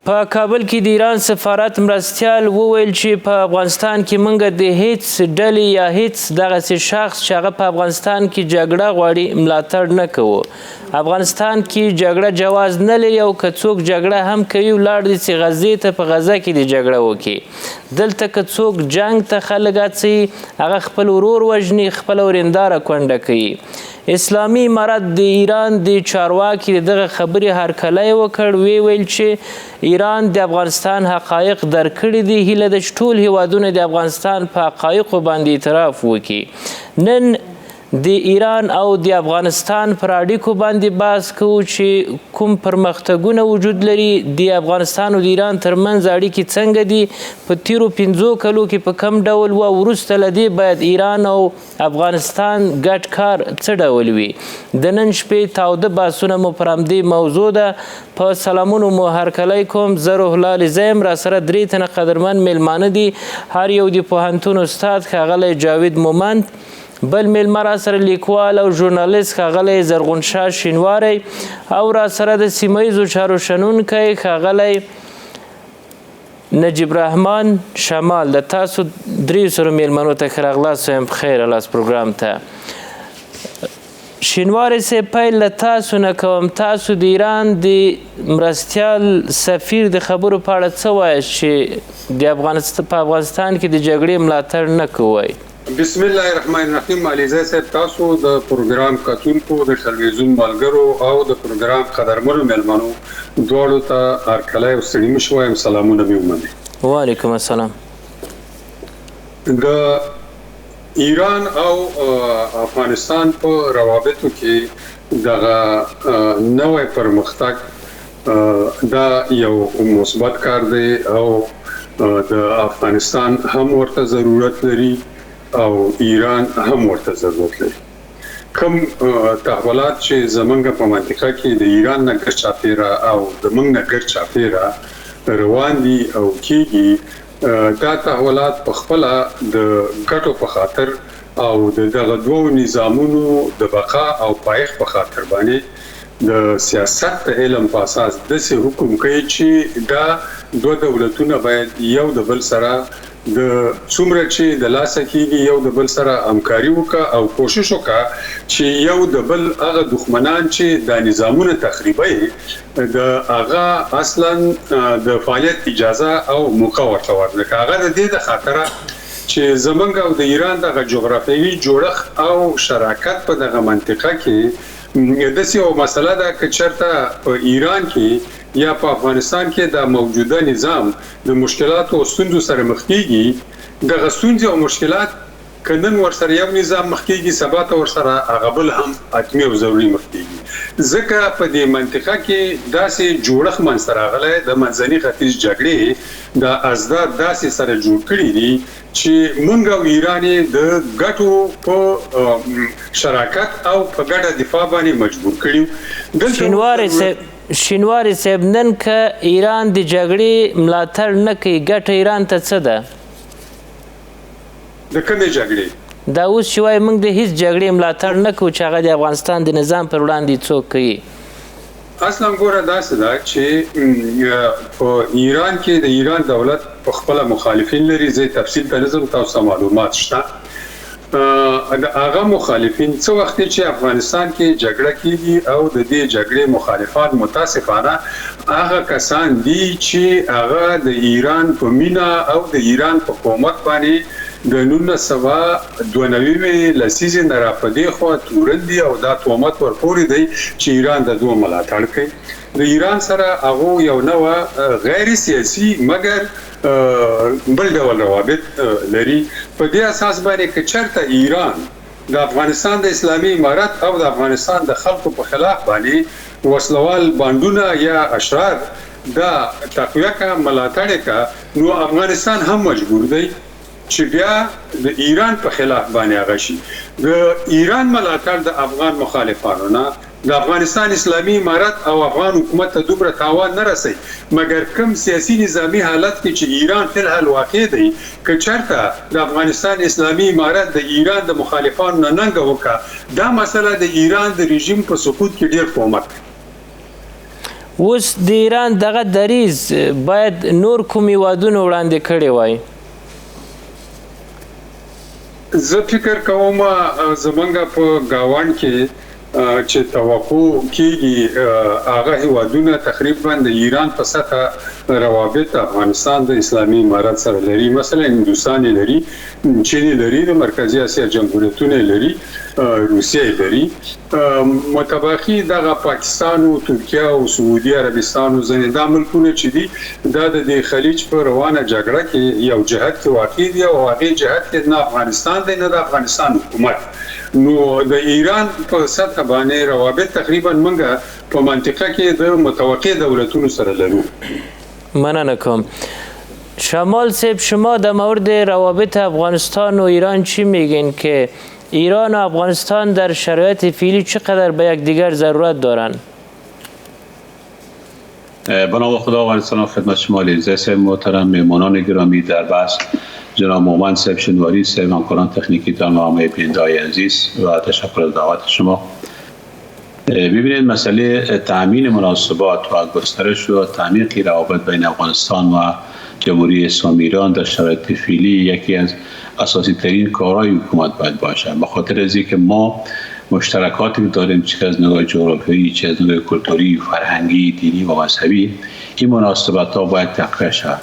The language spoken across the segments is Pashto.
په کابل کې د ایران سفارت مرستیال وویل چې په افغانستان کې موږ د هیڅ ډلې یا هیڅ دغسې شخص چې هغه په افغانستان کې جګړه غواړي ملاتړ نه کوو. افغانستان کې جګړه جواز نه لري او که څوک جګړه هم کوي ولاړ دي چې غزې ته په غزه کې د جګړه وکړي. دلته که څوک جنګ ته خلک اڅوي هغه خپل ورور وژني، خپله ورېنداره کونډه کوي. اسلامي امارت د ایران د چارواکي دغه خبرې هرکلی وکړ، ویل چې ایران د افغانستان حقایق درک کړي دي. هیله ده چې ټول هیوادونه د افغانستان په حقایقو باندې اعتراف وکړي. نن د ایران او د افغانستان پر اړیکو باندې بحث کوو چې کوم پرمختګونه وجود لري، د افغانستان او د ایران ترمنځ اړیکې څنګه دي، په تیرو 5 کلو کې په کم ډول و، وروسته له دې باید ایران او افغانستان ګډ کار څه ډول وي. د نن شپې تاوده بحثونه مو پر همدې موضوع ده. په سلامونو مو هرکلی کوم. زه روح الله لیزه یم، راسره 3 تنه قدرمن میلمانه دي. هر یو د پوهنتون استاد ښاغلی جاوید مومند، بل میلمه راسره لیکوال او ژورنالیست ښاغلی زرغونشاه شینواری، او راسره د سیمه ییزو چارو شنونکی ښاغلی نجیب رحمان شمال. د تاسو 300 میلمنو ته ښه راغلاست وایم، پخیر راغلاست پروګرام ته. شینواری صاحب، پیل له تاسو نه کوم. تاسو د ایران د مرستیال سفیر د خبرو په اړه څه وایاست چې په افغانستان کې د جګړې ملاتړ نه کوئ؟ بسم الله الرحمن الرحیم. علیزه صاحب، تاسو د پروګرام کتونکو، د تلویزیون ملګرو او د پروګرام قدرمنو میلمنو دواړو ته هرکلی او ستړي مه شئ وایم. سلامونه مې ومنئ. وعلیکم السلام. د ایران او افغانستان په روابطو کې دغه نوی پرمختګ دا یو مثبت کار دی او د افغانستان هم ورته ضرورت لري او ایران هم ورته ضرورت لري. کوم تحولات چې زمونږ په منطقه کې د ایران نه ګرد چاپیره او د موږ نه ګرد چاپیره روان دي او کېږي، دا تحولات په خپله د ګټو په خاطر او دغه دوو نظامونو د بقا او پایښت په خاطر باندې د سیاست د علم په اساس داسې حکم کوي چې دا دوه دولتونه باید یو د بل سره د څومره چې د لاسه کېږي یو د بل سره همکاري وکړه او کوشش وکړه چې یو د بل هغه دښمنان چې دا نظامونه تخریبوي د هغه اصلا د فعالیت اجازه او موقع ورته ورنکړي. هغه د دې د خاطره چې زمونږ او د ایران دغه جغرافیوي جوړښت او شراکت په دغه منطقه کې داسې یو مسله ده که چېرته په ایران کې یا په افغانستان کې د موجوده نظام د مشکلاتو او ستونزو سره مخ کېږي، دغه ستونزې او مشکلات که نن ورسره یو نظام مخ کېږي، سبا ته ورسره هغه بل هم حتمي او ضروري مخ کېږي. ځکه په دې منطقه کې داسې جوړښت منځته راغلی، د منځني ختیځ جګړې د ازداد داسې سره جوړ کړي دي چې موږ او ایران د ګټو په شراکت او په ګډه دفاع باندې مجبور کړي. شینواری صاحب، نن که ایران د جګړې ملاتړ نه کوي، ګټه ایران ته څه ده؟ د کومې جګړې؟ دا اوس چې وایي موږ د هیڅ جګړې ملاتړ نه کوو چې هغه د افغانستان د نظام پر وړاندې څوک کوي. اصلا ګوره داسې ده چې په ایران کې د ایران دولت په خپله مخالفین لري. زه تفصیل ته نه ځم، تاسو معلومات شته. هغه مخالفین څه وخت چې افغانستان کې جګړه کېږي او د دې جګړې مخالفان متاسفانه هغه کسان دي چې هغه د ایران په مینه او د ایران په حکومت باندې د 1992 لسیزې نه راپدې خوا تورن دي او دا تهمت ورپورې دی چې ایران د دوه ملاتړ کوي. د ایران سره هغه یو نوع غیر سیاسي مګر بل ډول روابط لري. په دې اساس باندې که چېرته ایران د افغانستان د اسلامي امارت او د افغانستان د خلکو په خلاف باندې وسلوال بانډونه یا اشرار دا تقویه کا ملاتړ کا، نو افغانستان هم مجبور دی چې بیا د ایران په خلاف باندې هغه شي. د ایران ملاتړ د افغان مخالفانو نه د افغانستان اسلامي امارت او افغان حکومت ته دومره تاوان نه رسي، مګر کم سیاسي نظامی حالت کې چې ایران فی الحال واقع دی، که چېرته د افغانستان اسلامي امارت د ایران د مخالفانو نه ننګه وکړه، دا مسله د ایران د رژیم په سقوط کې ډېر کومک. اوس د ایران دغه دریځ باید نور کوم هیوادونه وړاندې کړی وای؟ زه فکر کوم زمونږ په ګاونډ کې چې توقع کېږي هغه هیوادونه تقریبا د ایران په سطح روابط افغانستان د اسلامي امارت سره لري. مثلا هندوستان لري، چین لري، د مرکزی اسیا جمهوریتونه لري، روسیه لري. متباقي دغه پاکستان او ترکیه او سعودي عربستان او ځینې دا ملکونه چې دي دا د خلیج په روانه جګړه کې یو جهت کې واقع دي او هغه جهت کې نه افغانستان دی نه د افغانستان حکومت. نو د ایران په سطح باندې روابط تقریبا منګه په منطقه کې د متوقع دولتونو سره لرو. مننه کوم. شمال صاحب، شما در مورد روابط افغانستان و ایران چی میگین که ایران و افغانستان در شرایط فعلی چقدر به یکدیگر ضرورت دارند؟ بنابرای خدا افغانستان خدمت شما عزیز محترم، مهمانان گرامی در بحث جناب مومن صاحب شنواری صاحب، همکاران تکنیکی تان و همه بیننده‌های عزیز و تشکر از دعوت شما. ببینید مسئله تامین مناسبات و گسترش و تعمیق روابط بین افغانستان و جمهوری اسلامی ایران در شرایط فعلی یکی از اساسی ترین کارهای حکومت باید باشه، به خاطر از اینکه ما مشترکاتی داریم، چه از نگاه جغرافیایی، چه از نگاه کلتوری، فرهنگی، دینی و مذهبی. این مناسبات ها باید تقویت شود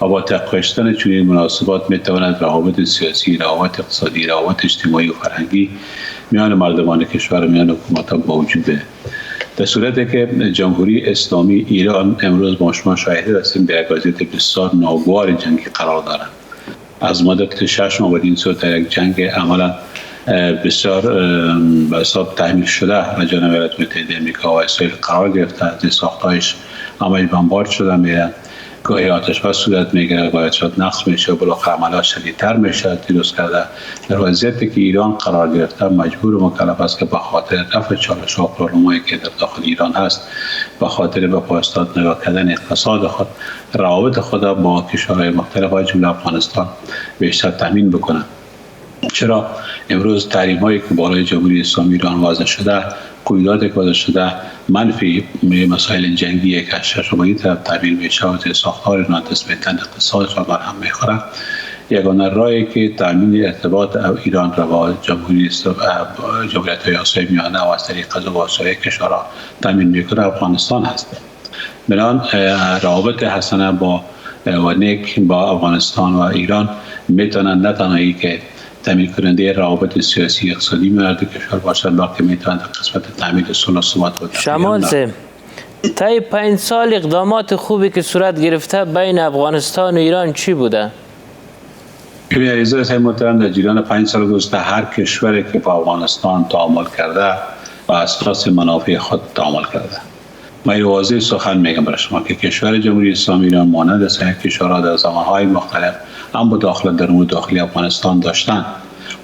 و با تقویت شدن چنین مناسبات میتواند روابط سیاسی، روابط اقتصادی، روابط اجتماعی و فرهنگی میان مردمان کشور و میان حکومت ها با وجود بیاید. در صورتی که جمهوری اسلامی ایران امروز با شما شاهد هستیم به یک وضعیت بسیار ناگوار جنگی قرار دارد. از مدت 6 ماه بدین سو در یک جنگ عملا بسیار به حساب تحمیل شده و جانب ایالات متحده آمریکا و اسرائیل قرار گرفته. از ساختایش عملی بمبارد شده میرن، گاهی آتش بس صورت میگیره، گاهی شد نقص میشه و بالاخره عملات شدیدتر میشه. دیروز کرده در وضعیتی که ایران قرار گرفته مجبور و مکلف است که به خاطر رفع چالش و پرابلمایی که در داخل ایران هست، به خاطر به پایستاد نگاه کردن اقتصاد خود، روابط خود با کشورهای مختلف و جمله افغانستان بیشتر تامین بکنه. چرا امروز تحریم هایی که بالای جمهوری اسلامی ایران وضع شده، قیوداتی که وضع شده منفی مسائل جنگی که از شش و این طرف تعبیر میشه و ساختار نادرست میتن اقتصادش را برهم میخوره. یگانه راهی که تامین ارتباط ایران را با جمهوریت‌های آسیای میانه و از طریق غزو و آسیای کشورها تامین میکنه افغانستان هست. بنابراین روابط حسنه با و نیک با افغانستان و ایران میتونن نه تنهایی که تامین کننده روابط سیاسی اقتصادی میان دو کشور باشد، بلکه میتواند قسمت تامین صلح و ثبات و شمال صاحب، طی 5 سال اقدامات خوبی که صورت گرفته بین افغانستان و ایران چی بوده؟ ببینید عزیز محترم، در جریان 5 سال گذشته هر کشوری که با افغانستان تعامل کرده و اساس منافع خود تعامل کرده. من واضح سخن میگم برای شما که کشور جمهوری اسلامی ایران مانند سایر کشورها در زمانهای مختلف هم مداخلت در امور داخلی افغانستان داشتند،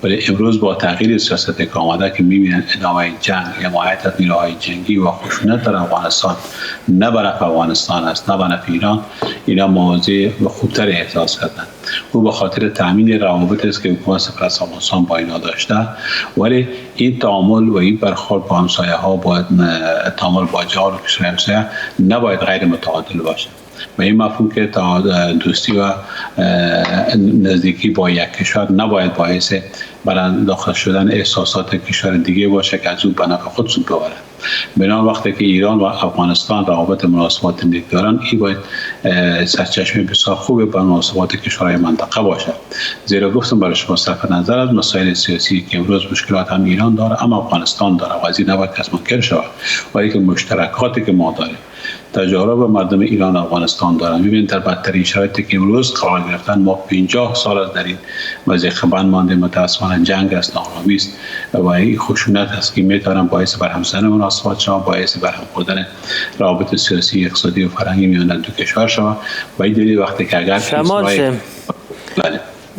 ولی امروز با تغییر سیاست که آمده که میبینن ادامه جنگ، حمایت از نیروهای جنگی و خشونت در افغانستان نه به نفع افغانستان است نه به نفع ایران مواضع و خوبتر احساس کردند. او به خاطر تامین روابط است که حکومت سپرست افغانستان با اینا داشته، ولی این تعامل و این برخورد با همسایه ها باید تعامل با جار و کشور همسایه نباید غیر متعادل باشه. و این مفهوم که دوستی و نزدیکی با یک کشور نباید باعث برای داخل شدن احساسات کشور دیگه باشه که از او به نفع خود سود ببره. بنابراین وقتی که ایران و افغانستان روابط مناسبات نیک دارن، این باید سرچشمه بسیار خوبه برای مناسبات کشورهای منطقه باشه. زیرا گفتم برای شما صرف نظر از مسائل سیاسی که امروز مشکلات هم ایران داره هم افغانستان داره و از این نباید کس منکر شود، ولی که مشترکاتی که ما داریم تجارب مردم ایران و افغانستان دارن. ببینید در بدترین شرایطی که امروز قرار گرفتن ما 50 سال از در این وضعیت بند مانده. متاسفانه جنگ است، نارامی است و این خشونت است که میتونن باعث برهم زدن مناسبات شود، باعث برهم خوردن روابط سیاسی، اقتصادی و فرهنگی میان دو کشور شود. و این دلیل وقتی که اگر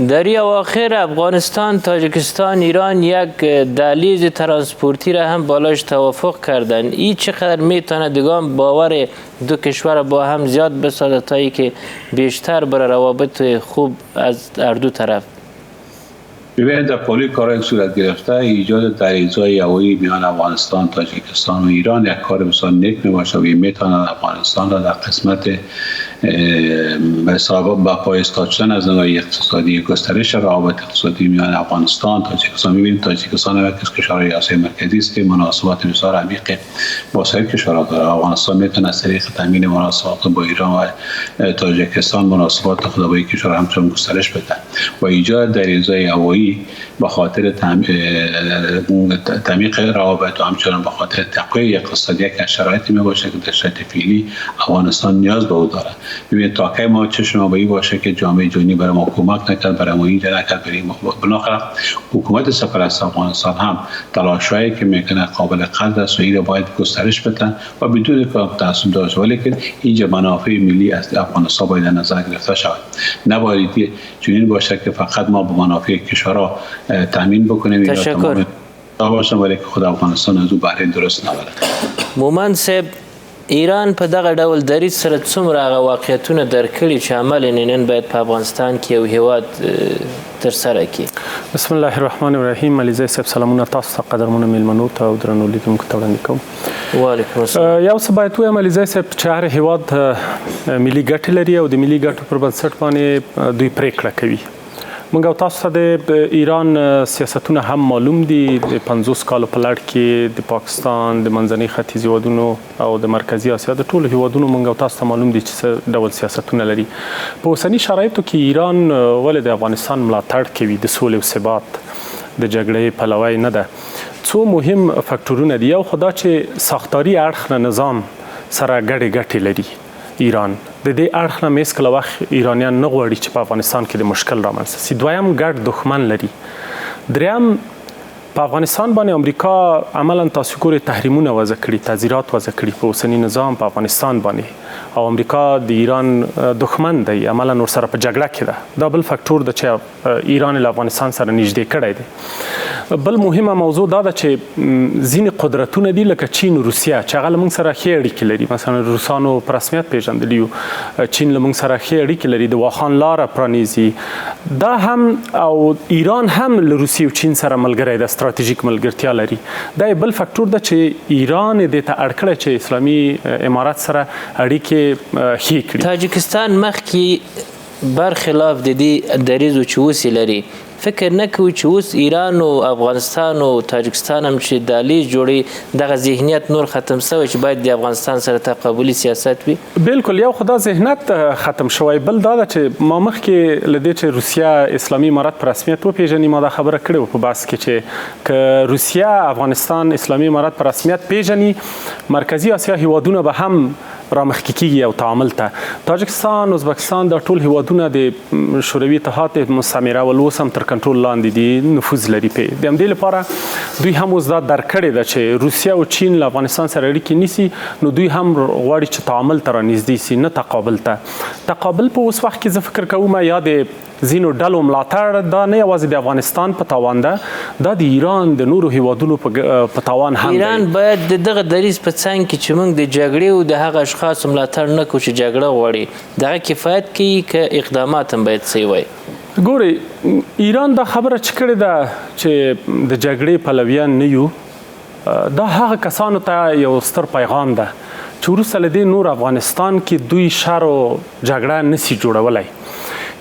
در این اواخر افغانستان، تاجیکستان، ایران یک دهلیز ترانسپورتی را هم بالاش توافق کردن. این چقدر میتونه دیگه باور دو کشور با هم زیاد بسازه تا ای که بیشتر برای روابط خوب از هر دو طرف؟ ببینید در پلی کارهای صورت گرفته ایجاد دریاچه هوایی میان افغانستان، تاجیکستان و ایران یک کار بسیار نیک میباشه و میتواند افغانستان را در قسمت به حساب با پای ایستاد شدن از نگاه اقتصادی، گسترش روابط اقتصادی میان افغانستان تاجیکستان. میبینید تاجیکستان یک از کشورهای آسیای مرکزی است که مناسبات بسیار عمیق با سایر کشورها دارد. افغانستان میتونه از طریق تامین مناسبات با ایران و تاجیکستان مناسبات خود با کشور همچنان گسترش بده و ایجاد دریاچه هوایی به خاطر تعمیق روابط و همچنان به خاطر تقویت اقتصادی که شرایطی میباشه که در شرایط فعلی افغانستان نیاز به او دارد. ببینید تا کی ما چشم ما به این باشه که جامعه جهانی برای ما کمک نکرد، برای ما اینجا نکرد، برای ما بالاخره حکومت سرپرست افغانستان هم تلاشایی که میکنه قابل قدر است و این را باید گسترش بدن و بدون که تعصب داشته، ولی که اینجا منافع ملی از افغانستان باید نظر گرفته شود. نباید چنین باشه که فقط ما به منافع کشورها تامین بکنیم. تشکر. باشم ولی که خود افغانستان از او بهره درست نبرد. مومند صاحب، ایران په دغه ډول دریځ سره څومره هغه واقعیتونه درک کړي چې عمل یې نن باید په افغانستان کې یو هیواد ترسره کړي؟ بسم الله الرحمن الرحیم. علیزی صاحب سلامونه تاسو ته، قدرمنو میلمنو ته او درنو لیدونکو ته وړاندې کوم. وعلیکم السلام. یو څه باید ووایم علیزی صاحب چې هر هیواد ملي ګټې لري او د ملي ګټو پر بنسټ باندې دوی پریکړه کوي. موږ او تاسو ته د ایران سیاستونه هم معلوم دي. د 50 کالو په لړ کې د پاکستان، د منځني ختیځ هیوادونو او د مرکزي اسیا د ټولو هیوادونو موږ او تاسو ته معلوم دي چې څه ډول سیاستونه لري. په اوسني شرایطو کې ایران ولې د افغانستان ملاتړ کوي؟ د سولې او ثبات د جګړې پلوی نه ده. څو مهم فاکټورونه دي. یو خو دا چې ساختاري اړخ نه نظام سره ګډې ګټې لري ایران. د دې اړخ نه هیڅکله وخت ایرانیان نه غواړي چې په افغانستان کې د مشکل رامنځته شي. دویم ګډ دښمن لري. دریم په افغانستان باندې امریکا عملا تاسو ګورئ تحریمونه وضع کړي، تعزیرات وضع کړي په اوسني نظام په افغانستان باندې، او امریکا د ایران دښمن دی، عملا ورسره په جګړه کې ده. دا بل فاکټور ده چې ایران له افغانستان سره نږدې کړی دی. بل مهمه موضوع دا ده چې ځینې قدرتونه دي لکه چین او روسیه چې هغه له موږ سره ښې اړیکې لري. مثلا روسانو په رسمیت پیژندلي یو، چین له موږ سره ښې اړیکې لري، د واخان لاره پرانیزي. دا هم او ایران هم له روسیې او چین سره ملګری ده، ستراتیژیک ملګرتیا لري. دا بل فاکټور ده چې ایران دې ته اړ کړی چې اسلامي امارات سره اړیکې ښې کړي. تاجکستان مخکې برخلاف د دې دریځو چې اوس یې لري، فکر نه کوي چې اوس ایران او افغانستان او تاجکستان هم چې دهلیز جوړي، دغه ذهنیت نور ختم شوی چې باید د افغانستان سره تقابلي سیاست وي؟ بالکل. یو خدا ذهنیت ختم شوی. بل دا ده چې ما مخکې له دې چې روسیه اسلامي امارات په رسمیت وپیژني، ما دا خبره کړې وه په بحث کې چې که روسیه افغانستان اسلامي امارات په رسمیت پیژني، مرکزي اسیا هیوادونه به هم رامخکې کیږي او تعامل ته. تاجکستان، ازبکستان دا ټول هیوادونه د شوروي اتحاد مستعمره ول اوس هم تر کنټرول لاندې دي، نفوذ لري پې. د همدې لپاره دوی هم اوس دا درک کړې ده چې روسیه او چین له افغانستان سره اړیکې نیسي، نو دوی هم غواړي چې تعامل ته رانږدې سي، نه تقابل ته. تقابل په اوس وخت کې زه فکر کوم یا د ځینو ډلو ملاتړ دا نه یوازې د افغانستان په تاوان ده، دا د ایران د نورو هیوادونو په تاوان هم دی. ایران باید د دغه دریځ په څنګ کې چې موږ د جګړې او د هغه اشخاصو ملاتړ نه کوو چې جګړه غواړي، دغه کفایت کوي که اقدامات هم باید څه وایي؟ ګورئ، ایران دا خبره چې کړې ده چې د جګړې پلویان نه یو، دا هغه کسانو ته یو ستر پیغام ده چې وروسته له دې نور افغانستان کې دوی شر او جګړه نسي جوړولی.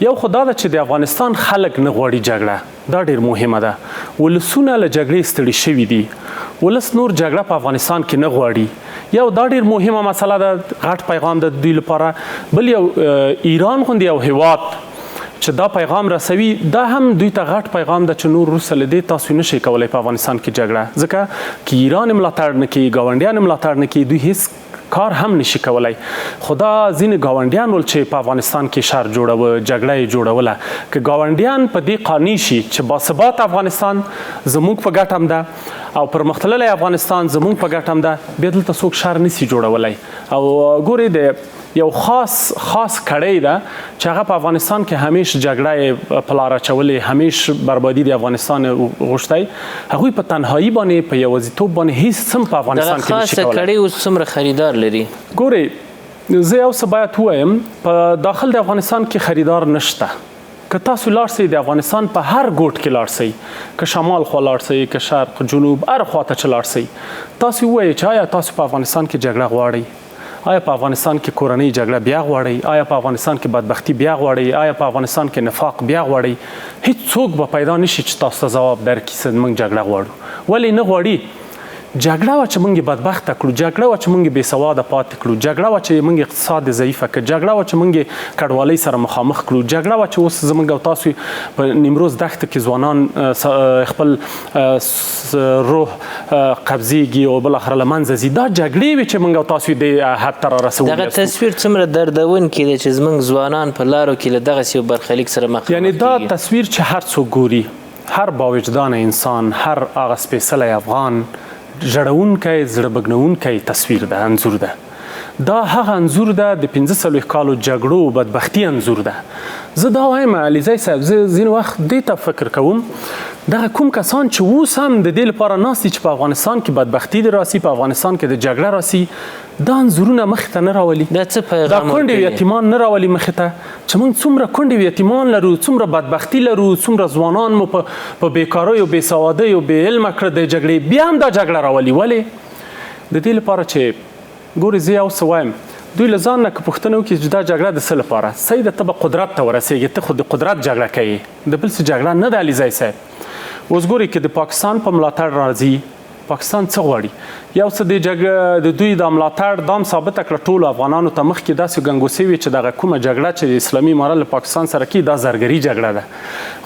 یو خو دا ده چې د افغانستان خلک نه غواړي جګړه، دا ډېر مهمه ده. ولسونه له جګړې ستړي شوي دي، ولس نور جګړه په افغانستان کې نه غواړي. یو دا ډېر مهمه مسله ده، غټ پیغام ده دوی لپاره. بل یو ایران غوندې یو هیواد چې دا پیغام رسوي، دا هم دوی ته غټ پیغام ده چې نور وروسته له دې تاسو نشئ کولی په افغانستان کې جګړه، ځکه که ایران ملاتړ نه کوي، ګاونډیان ملاتړ نه کوي، دوی هیڅ کار هم نشي کولای. خدا ځینې ګاونډیان ول چې په افغانستان کې شر جوړوه، جګړه یې جوړوله، که ګاونډیان په دې قانع شي چې باثبات افغانستان زموږ په ګټه هم ده او پرمختللی افغانستان زموږ په ګټه هم ده، بیا دلته څوک شر نسي جوړولی. او ګورئ د یو خاص کړۍ ده چې هغه په افغانستان کې همیش جګړه یې په لار اچولې، همیش بربادي د افغانستان غوښتی. هغوی په تنهایی باندې په یوازیتوب باندې هیڅ هم په افغانستان کې نشي کولی. دغه خاصه کړۍ اوس څومره خریدار لري؟ ګورئ، زه یو څه باید ووایم، په داخل د افغانستان کې خریدار نشته. که تاسو لاړ شئ د افغانستان په هر ګوټ کې لاړ شئ، که شمال خوا لاړ شئ، که شرق جنوب هر خواته چې لاړ شئ، تاسو ووایئ چې آیا تاسو په افغانستان کې جګړه غواړئ؟ آیا په افغانستان کې کورنۍ جګړه بیا غواړئ؟ آیا په افغانستان کې بدبختي بیا غواړئ؟ آیا په افغانستان کې نفاق بیا غواړئ؟ هیڅوک به پیدا نشي چې تاسو ته ځواب درکړي چې موږ جګړه غواړو. ولې نه غواړي؟ جګړه وه چې موږ بدبخته کړو، جګړه وه چې موږ بې سواده پاتې کړو، جګړه وه چې موږ اقتصاد ضعیفه کړ، جګړه وه چې موږ کډوالۍ سره مخامخ کړو، جګړه وه چې اوس زموږ او تاسو په نیمروز دښته کې ځوانان خپل روح قبضېږي او بالاخره له منځه ځي. دا جګړې وې چې موږ او تاسو دې حد ته رارسولي. دغه تصویر څومره دردونکی دی چې زموږ ځوانان په لارو کې له دغسې یو برخلیک سره مخامخ کېږي. یعنې دا تصویر چې هر څوک ګوري، هر باوجدانه انسان، هر هغه سپېڅلی افغان، ژړونکی زړه بګنونکی تصویر ده، انځور ده. دا هغه انځور ده د 45 کالو جګړو بدبختي انځور ده. زه دا وایم علیزی صاحب، زه ځینې وخت دې ته فکر کوم دغه کوم کسان چې اوس هم د دې لپاره ناست دي چې په افغانستان کې بدبختي دې راسي، په افغانستان کې د جګړه راسي، دا انځورونه مخې ته نه راولي. دا څه پیغام دا کونډې یتیمان نه راولي مخې ته چې موږ څومره کونډې یتیمان لرو، څومره بدبختي لرو، څومره ځوانان مو په بېکاریو، بې سوادیو، بې علمه کړه د جګړې. بیا هم دا جګړه راولي. ولې؟ د دې لپاره چې ګورې زه یو څه وایم، دوی له ځان نه که پوښتنه وکړي چې دا جګړه د څه لپاره؟ سیده ته به قدرت ته ورسېږي، ته خو د قدرت جګړه کوې، د بل څه جګړه نه ده علیزی صاحب. اوس ګورئ که د پاکستان په ملاتړ راځي، پاکستان څه غواړي؟ یو څه د دوی د ملاتړ دام ثابته کړه ټولو افغانانو ته مخکې داسې ګنګوسې وي چې دغه کومه جګړه چې اسلامي امارت له پاکستان سره کوي دا زرګري جګړه ده.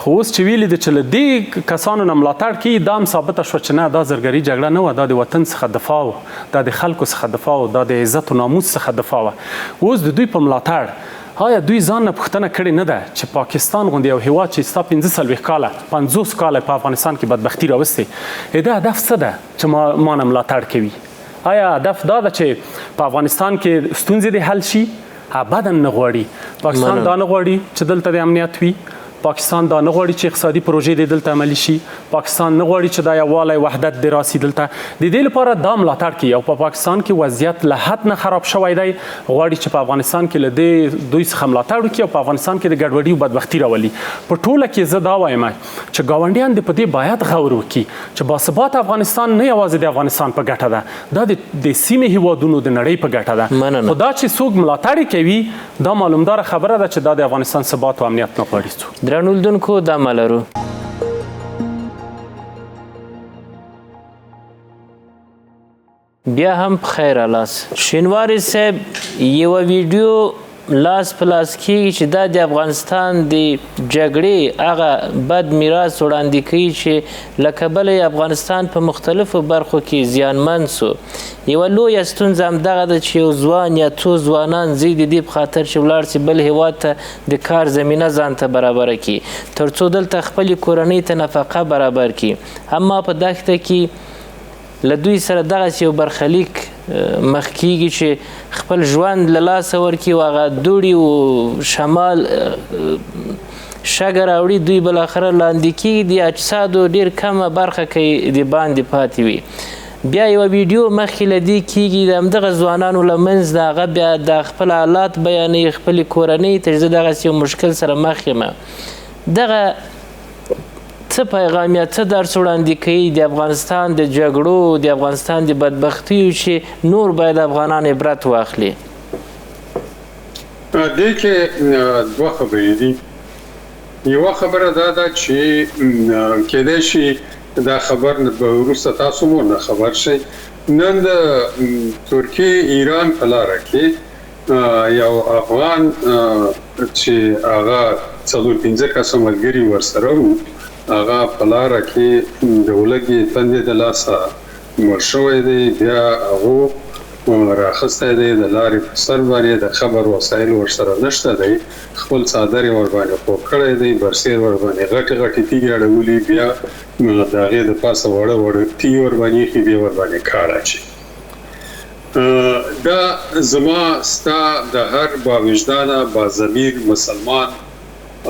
خو اوس چې ویلي دي چې له دې کسانو نه ملاتړ کوي، دا هم ثابته شوه چې نه، دا زرګري جګړه نه وه، دا د وطن څخه دفاع وه، دا د خلکو څخه دفاع وه، دا د عزت و ناموس څخه دفاع وه. اوس د دوی په ملاتړ آیا دوی ځان نه پوښتنه کړې نه ده چې پاکستان غوندې یو هیواد چې ستا 45 کاله 50 کاله په افغانستان کې بدبختي راوستې، د هدف څه ده چې ما نه ملاتړ کوي؟ آیا هدف دا ده چې په افغانستان کې ستونزې دې حل شي؟ ابدا نه غواړي. پاکستان دا نه غواړي چې دلته د امنیت وي، پاکستان دا نه غواړي چې اقتصادي پروژې دې دلته عملي شي، پاکستان نه غواړي چې دا یووالی وحدت دې راسي دلته. د دې لپاره دا ملاتړ کوي او په پاکستان کې وضعیت له حد نه خراب شوی دی، غواړي چې په افغانستان کې له دوی څخه ملاتړ وکړي او په افغانستان کې د ګډوډي او بدبختي راولي. په ټوله کې زه دا وایم چې ګاونډیان دې په دې باید غور وکړي چې باثباته افغانستان نه یوازې د افغانستان په ګټه ده، دا د سیمې هیوادونو د نړۍ په ګټه ده. خو دا چې څوک ملاتړ کوي دا معلومداره خبره ده چې دا د افغانستان ثبات او امنیت نه غواړي. درنو لیدونکو دا ملرو بیا هم په خیر لاس شینواری صاحب یو ویډیو لاس په لاس کېږي چې دا د افغانستان د جګړې هغه بد میراث وړاندې کوي چې له کبله افغانستان په مختلفو برخو کې زیانمن سو. یوه لویه ستونزه همدغه ده چې یو ځوان یا څو ځوانان ځي د دې په خاطر چې ولاړ سي بل هیواد ته د کار زمینه ځان ته برابره کړي تر څو دلته خپلې کورنۍ ته نفقه برابر کړي. اما په دښته کې له دوی سره دغسې یو برخلیک مخ کېږي چې خپل ژوند له لاسه ورکړي او هغه دوړي او شمال شګه راوړي، دوی بالاخره لاندې کېږي، د اجسادو ډېر کمه برخه کوي د باندې پاتې وي. بیا یوه ویډیو مخکې له دې کېږي د همدغه ځوانانو له منځ د هغه بیا د خپل حالات بیانوي، خپلې کورنۍ ته چې زه دغسې یو مشکل سره مخ یم. دغه څه پیغام یا څه درس وړاندې کوي د افغانستان د جګړو، د افغانستان د بدبختیو چې نور باید افغانان عبرت واخلي؟ دې کې دوه خبرې دي. یوه خبره دا ده چې کېدای شي دا خبر به وروسته تاسو مو نه خبر شئ. نن د ترکیې ایران په لاره کې یو افغان چې هغه 4-5 کسه ملګري ورسره وو، هغه په لاره کې د ولږې تندې د لاسه مړ شوی دی. بیا هغو راخستی دی، د لارې په سر باندې د خبر وسایل ورسره نشته دی، خپل څادر یې ورباندې خوب کړی دی، برسیر ورباندې غټې غټې تیږې اړولي، بیا د هغې د پاسه وړه وړه تیږې ورباندې ایښي، بیا ورباندې کار اچي. دا زما ستا د هر باوجدانه باضمیر مسلمان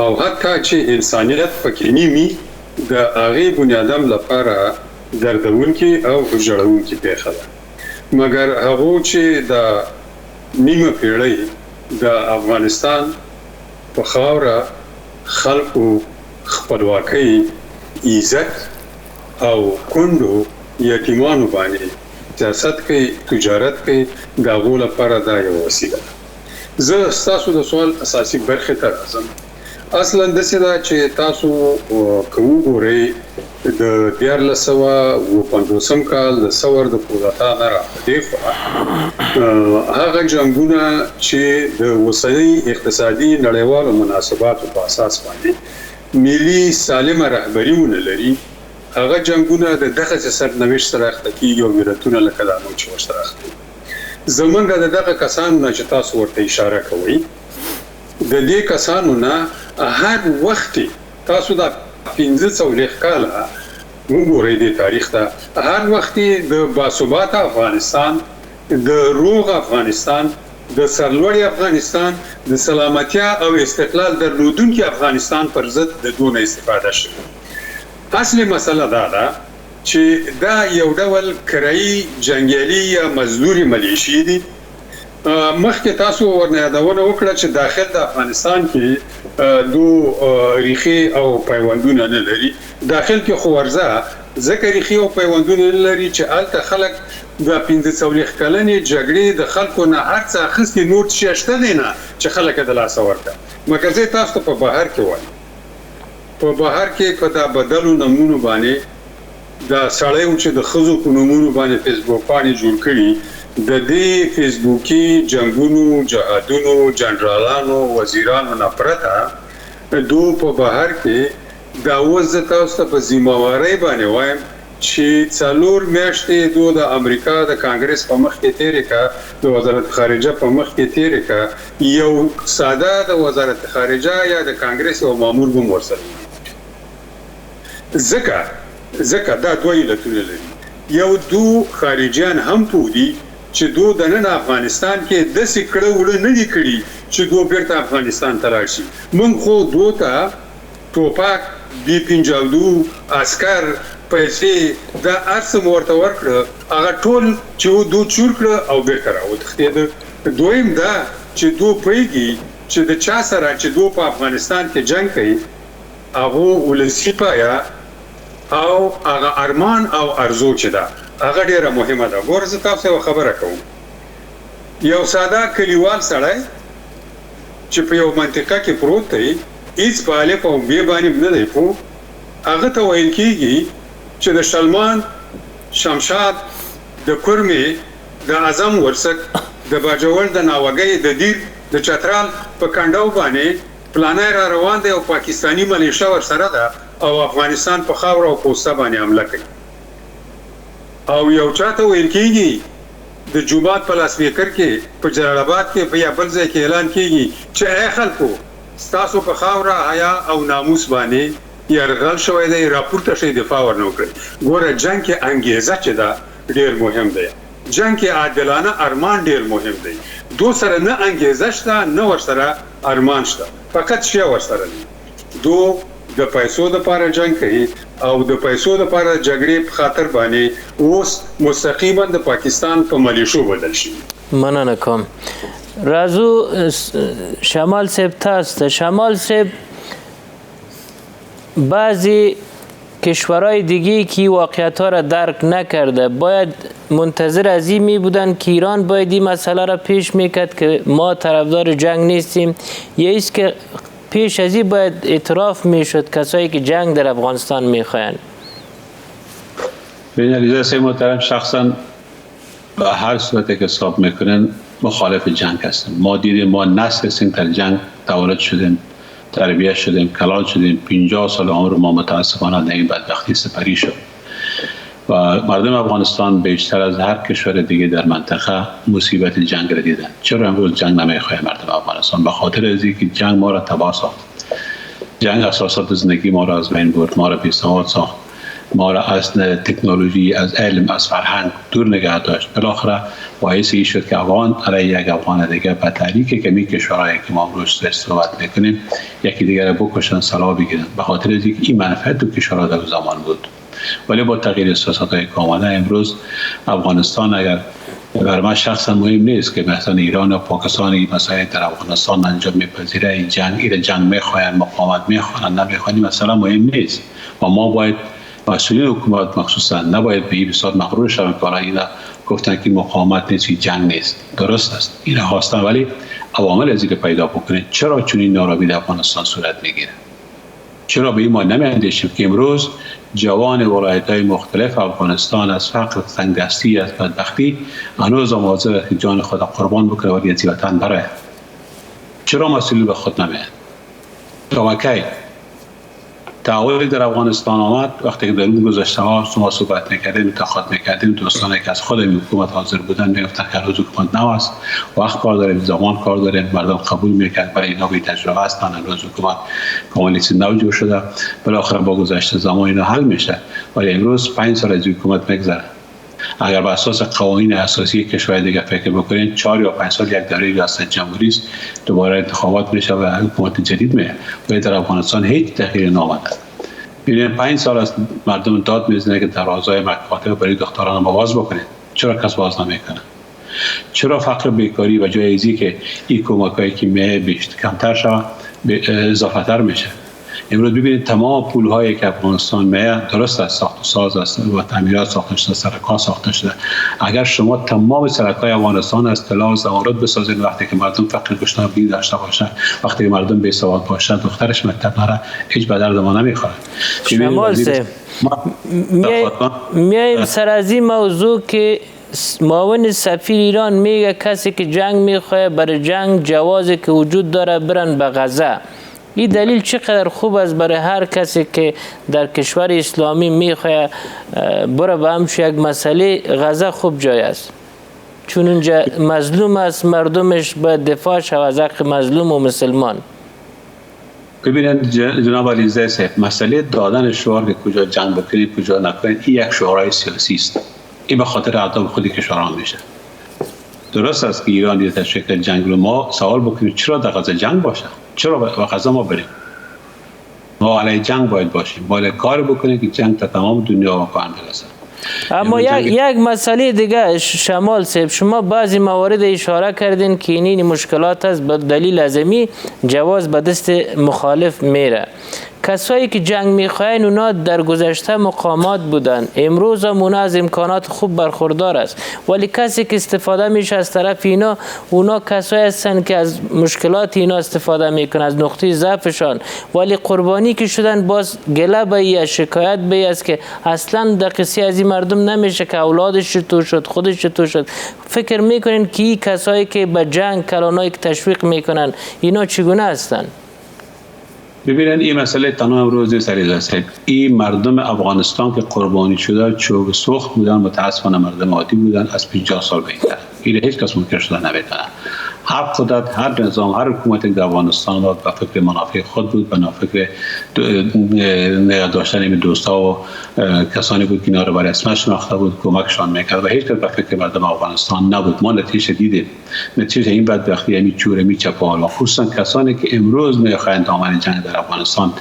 او حتی چې انسانیت پکې نیمي د هغې بنیادم لپاره دردونکې او ژړونکې پېښه ده. مګر هغو چې د نیمه پیړۍ د افغانستان په خاوره خلکو خپلواکۍ عزت او کندو یتیمانو باندې سیاست کوي تجارت کوي د هغو لپاره دا یو وسیله ده. زه ستاسو د سوال اساسي برخې ته راځم. اصلا داسې ده چې تاسو که وګورئ د 1950 کال د ثور د کودتا نه راپدېخوا هغه جنګونه چې د اوسنۍ اقتصادي نړیوالو مناسباتو په اساس باندې ملي سالمه رهبري ونه لري، هغه جنګونه د دغه سرنوشت سره اخته کېږي او ملتونه لکه دا نو چې ورسره اخته دي. زمونږ د دغه کسانو نه چې تاسو ورته اشاره کوئ، د دې کسانو نه هر وخت تاسو دا 15 کاله وګورئ د تاریخ ته، هر وخت د باثباته افغانستان، د روغ افغانستان، د سرلوړي افغانستان، د سلامتیا او استقلال درلودونکي افغانستان پر ضد د دونه استفاده شوه. اصلي مسله دا ده چې دا یو ډول کرایي جنګیالي یا مزدوري ملیشي دي. مخکې تاسو ورنه یادونه وکړه چې داخل د افغانستان کې دو ریخي او پیوندونه نه لري. داخل کې خو ورځه ځکه ریخي او پیوندونه نه لري چې هلته خلک د 15 کلنې جګړې د خلکو نه هر څه اخیستي، نور څه شته دی نه چې خلک د لاسه ورکړه. مګر زه تاسو ته په بهر کې وایم، په بهر کې په دا بدلو نمونو باندې دا سړیو چې د ښځو په نومونو باندې فیسبوک باندې جوړ کړي، د دې فیسبوکي جنګونو، جهادونو، جنرالانو، وزیرانو نه پرته دو په بهر کې دا اوس زه تاسو ته په ذمهوارۍ باندې وایم چې 4 میاشتې دو د امریکا د کانګرس په مخ کې تېرې کړه، د وزارت خارجه په مخ کې تېرې کړه، یو ساده د وزارت خارجه یا د کانګرس یو مامور به ورسره ځکه دا دوه علتونه لري. یو دو خارجیان هم پودي چې دو د نن افغانستان کې داسې کړه وړه نه دي کړي چې دو بیرته افغانستان ته راشي. موږ خو دو ته ټوپک، B-52 عسکر، پیسې دا هر څه مو ورته ورکړه، هغه ټول چې دو چور کړه او بیرته راوتښتېده. دویم دا چې دو پوهېږي چې د چا سره چې دو په افغانستان کې جنګ کوي هغه ولسي پایه او هغه ارمان او ارزو چې ده هغه ډیره مهمه ده. ګوره زه تاسو یوه خبره کوم، یو ساده کلیوال سړی چې په یو منطقه کې پروت دی، هیڅ په الف او ب باندې نه دی پوه، هغه ته ویل کېږي چې د شلمان، شمشاد، د کرمې، د اعظم ورسک، د باجوړ، د ناوګۍ، د دیر، د چترال په کنډو باندې پلانای را روان دی او پاکستانی ملیشه ورسره ده او افغانستان په خاوره او پوسته باندې حمله کوي. او یو چاته ویل کېږي د جومات په لاسپیکر کې په جلال آباد کې په یا بل ځای کې اعلان کېږي چې ای خلکو ستاسو په خاوره حیا او ناموس باندې یرغل شوی دی، راپورته شئ، دفاع ورنه وکړئ. ګوره جنګ کې انګیزه چې ده ډېر مهم دی، جنګ کې عادلانه ارمان ډېر مهم دی. دو سره نه انګیزه شته نه ورسره ارمان شته، فقط شی ورسره دی. دو د پیسو لپاره جنګ کوي او د پیسو لپاره جګړې په خاطر باندې اوس مستقیما د پاکستان په ملیشو بدل شي. مننه کوم. راځو شمال صاحب تاسو ته. شمال صاحب، بعضی کشورهای دیگه که واقعیت‌ها را درک نکرده باید منتظر از این می بودن که ایران باید این مسئله را پیش میکرد که ما طرفدار جنگ نیستیم، یا ایست که پیش از این باید اعتراف میشد کسایی که جنگ در افغانستان میخواین؟ بین علیزاده محترم، شخصا به هر صورتی که حساب میکنن مخالف جنگ هستم. ما دیدیم، ما نسل هستیم در جنگ تولد شدیم، تربیت شدیم، کلان شدیم. 50 سال عمر ما متاسفانه در این بدبختی سپری شد و مردم افغانستان بیشتر از هر کشور دیگه در منطقه مصیبت جنگ را دیدن. چرا امروز جنگ نمیخواه مردم افغانستان؟ به خاطر از اینکه جنگ ما را تباه ساخت. جنگ اساسات زندگی ما را از بین برد، ما را بی‌سواد ساخت، ما را از تکنولوژی، از علم، از فرهنگ دور نگه داشت. بالاخره باعث این شد که افغان علیه یک افغان دیگه به تحریک کمی کشورهایی که ما امروز صحبت میکنیم یکی دیگر بکشن، سلاح بگیرن. به خاطر از اینکه این منفعت تو کشورها در زمان بود. ولی با تغییر سیاست‌های که آمده امروز افغانستان اگر برای من شخصا مهم نیست که مثلا ایران و پاکستان مسائل در افغانستان انجام میپذیره، این جنگ میخواین، مقاومت میخوان نمیخوان، مثلا مهم نیست. و ما باید مسئولین حکومت مخصوصا نباید به این بساط مغرور شوند که اینا گفتن که مقاومت نیست، جنگ نیست. درست است اینا خواستن، ولی عوامل از که پیدا بکنید چرا چنین نارامی در افغانستان صورت میگیره؟ چرا به این ما نمیاندیشیم که امروز جوان ولایت‌های مختلف افغانستان از فقر، تنگدستی، از بدبختی هنوز حاضر است که جان خود قربان بکنه و از وطن بره؟ چرا مسئول به خود نمیاد؟ تا کی تحولی در افغانستان آمد؟ وقتی که در اون گذشته ها شما صحبت میکردیم، تخاطب میکردیم، دوستانی که از خود حکومت حاضر بودن میگفتن که هنوز حکومت نو است، وقت کار داریم، زمان کار داریم، مردم قبول میکرد برای اینا بی تجربه هستن، هنوز حکومت کاملیت نو جور شده، بالاخره با گذشت زمان اینا حل میشه. ولی امروز 5 سال از حکومت میگذره. اگر بر اساس قوانین اساسی کشور دیگه فکر بکنین 4 یا 5 سال یک دوره ریاست جمهوری است، دوباره انتخابات میشه و حکومت جدید میاد. ولی در افغانستان هیچ تغییری نامده. این 5 سال است مردم داد میزنه که درازای مکاتب برای دختران باز بکنه. چرا کس باز نمیکنه؟ چرا فقر بیکاری و جای ازی که این کمکایی که بیشتر کمتر شود اضافه تر میشه؟ امروز ببینید تمام پول‌هایی که افغانستان میاد درست است، ساخت و ساز است و تعمیرات ساخته شده، سرک‌ها ساخته شده. اگر شما تمام سرک‌های افغانستان از طلا و زمرد بسازید، وقتی که مردم فقر گشنگی داشته باشند، وقتی که مردم بی‌سواد باشند، دخترش مکتب نره، هیچ به درد ما نمیخوره. شمال سه میایم سر از این موضوع که معاون سفیر ایران میگه کسی که جنگ میخواه برای جنگ جوازی که وجود داره برن به غزه. این دلیل چقدر خوب است برای هر کسی که در کشور اسلامی میخواه بره به همش یک مسئله. غزه خوب جای است چون اونجا مظلوم است، مردمش به دفاع شود از حق مظلوم و مسلمان. ببینید جناب علیزاده صاحب، مسئله دادن شعار که کجا جنگ بکنید کجا نکنید این یک شعارهای سیاسی است. این به خاطر اهداف خودی کشورها میشه. درست است که ایران یه تشکیل جنگ رو ما سوال بکنیم چرا در غزه جنگ باشه؟ چرا به غزه ما بریم؟ ما علیه جنگ باید باشیم، باید کار بکنیم که جنگ تا تمام دنیا واقعا برسه. اما یک مسئله دیگه شمال صاحب، شما بعضی موارد اشاره کردین که این مشکلات است، به دلیل ازمی جواز به دست مخالف میره. کسایی که جنگ میخواین اونا در گذشته مقامات بودن، امروز هم اونا از امکانات خوب برخوردار است، ولی کسی که استفاده میشه از طرف اینا، اونا کسایی هستن که از مشکلات اینا استفاده میکنن، از نقطه ضعفشان، ولی قربانی که شدن باز گله به یا شکایت به است که اصلا در قصه از این مردم نمیشه که اولادش تو شد، خودش تو شد. فکر میکنین که این کسایی که به جنگ کلانایی که تشویق میکنن اینا چگونه هستن؟ ببینن این مسئله تنها امروز سریع است. این مردم افغانستان که قربانی شده چوب سوخت بودن، متاسفانه مردم عادی بودن از 50 سال بهتر. این هیچ کس منکر شده نمیتونه. هر قدرت، هر نظام، هر حکومت در افغانستان بود به فکر منافع خود بود، به فکر نگه داشتن این دوستا و کسانی بود که اینا رو برای اسمش شناخته بود، کمکشان میکرد و هیچ کس به فکر مردم افغانستان نبود. ما نتیجه دیدیم. نتیجه این بدبختی، این چوره، می چپاول و خصوصا کسانی که امروز میخواهند دامن جنگ در افغانستان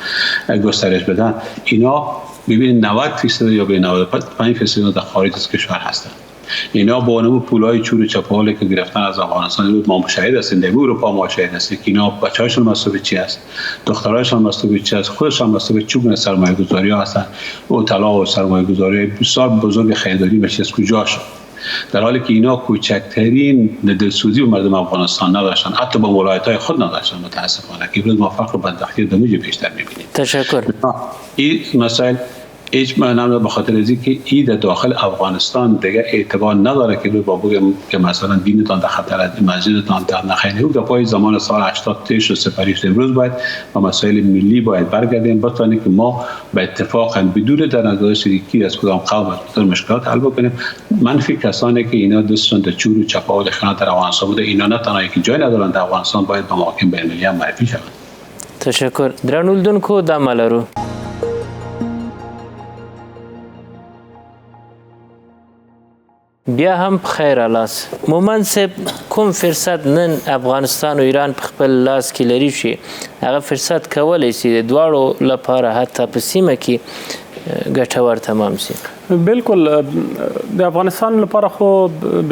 گسترش بدن، اینا ببینید 90% یا به 95% در خارج از کشور هستند. اینا با نمو پولای چور چپاولی که گرفتن از افغانستان بود، ما مشاهده هستیم، در اروپا مشاهده هستیم که اینا بچه‌هاشون مصروف چی است، دخترایشون مصروف چی است، خودشون مصروف چوب سرمایه‌گذاری ها هستن و طلا و سرمایه‌گذاری بسیار بزرگ خیریداری میشه از کجا شد، در حالی که اینا کوچکترین دلسوزی به مردم افغانستان نداشتن، حتی با ولایت‌های خود نداشتن. متاسفانه که امروز ما فقر و بدبختی دمیج بیشتر می‌بینیم. تشکر. این مسائل هیچ معنی به خاطر از اینکه این در داخل افغانستان دیگه اعتبار نداره که با بگم که مثلا دینتان در خطر است، مسجدتان در نخیر. او در پای زمان سال 80 تیش و سپری شد. امروز باید با مسائل ملی باید برگردیم، بتونیم که ما به اتفاق بدون در نظر شریکی از کدام قوم از مشکلات حل بکنیم. منفی کسانی که اینا دستشون در چور و چپاول خیانت در افغانستان بوده، اینا نه تنها که جای ندارن در افغانستان، باید به محاکم بین‌المللی هم معرفی شوند. تشکر. درنولدونکو دمالرو. بیا هم بخیر لاس مومن صاحب، کوم فرصت نن افغانستان و ایران په خپل لاس کې لري شي هغه فرصت کولی شي د دواړو لپاره حتی په سیمه کې ګټور تمام شي. بالکل د افغانستان لپاره خو